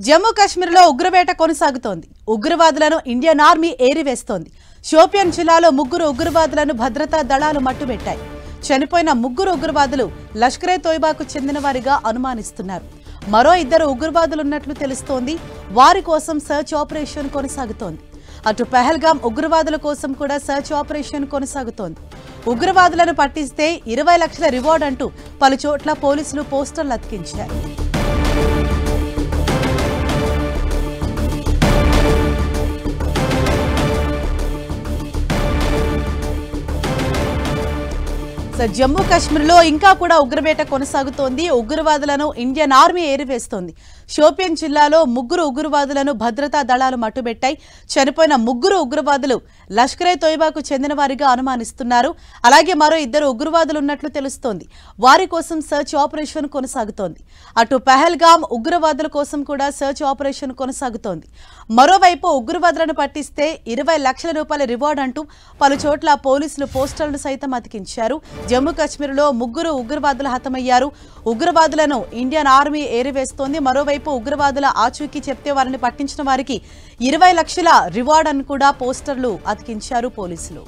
జమ్మూ కాశ్మీర్లో ఉగ్రవేట కొనసాగుతోంది. ఉగ్రవాదులను ఇండియన్ ఆర్మీ ఏరివేస్తోంది. షోపియాన్ జిల్లాలో 3 ఉగ్రవాదులను భద్రతా దళాలు మట్టుబెట్టాయి. చనిపోయిన 3 ఉగ్రవాదులు లష్కరే తోయిబాకు చెందిన వారిగా అనుమానిస్తున్నారు. మరో 2 ఉగ్రవాదులున్నట్లు తెలుస్తోంది. వారి కోసం సర్చ్ ఆపరేషన్ కొనసాగుతోంది. అటు పహల్గామ్ ఉగ్రవాదుల కోసం కూడా సర్చ్ ఆపరేషన్ కొనసాగుతోంది. ఉగ్రవాదులను పట్టిస్తే 20 లక్షల రివార్డ్ అంటూ పలు చోట్ల పోలీసులు పోస్టర్లు అతికించారు. జమ్మూ కాశ్మీర్లో ఇంకా కూడా ఉగ్రవేట కొనసాగుతోంది. ఉగ్రవాదులను ఇండియన్ ఆర్మీ ఏరివేస్తోంది. షోపియాన్ జిల్లాలో 3 ఉగ్రవాదులను భద్రతా దళాలు మట్టుబెట్టాయి. చనిపోయిన 3 ఉగ్రవాదులు లష్కరే తోయిబాకు చెందిన వారిగా అనుమానిస్తున్నారు. అలాగే మరో 2 ఉగ్రవాదులు ఉన్నట్లు తెలుస్తోంది. వారి కోసం సర్చ్ ఆపరేషన్ కొనసాగుతోంది. అటు పహల్గామ్ ఉగ్రవాదుల కోసం కూడా సర్చ్ ఆపరేషన్ కొనసాగుతోంది. మరోవైపు ఉగ్రవాదులను పట్టిస్తే 20 లక్షల రూపాయల రివార్డ్ అంటూ పలు చోట్ల పోలీసులు పోస్టర్లు సైతం అతికించారు. జమ్మూ కాశ్మీర్లో 3 ఉగ్రవాదులు హతమయ్యారు. ఉగ్రవాదులను ఇండియన్ ఆర్మీ ఏరివేస్తోంది. మరోవైపు ఉగ్రవాదుల ఆచూకీ చెప్తే వారిని పట్టించిన వారికి 20 లక్షల రివార్డ్ అని కూడా పోస్టర్లు అతికించారు పోలీసులు.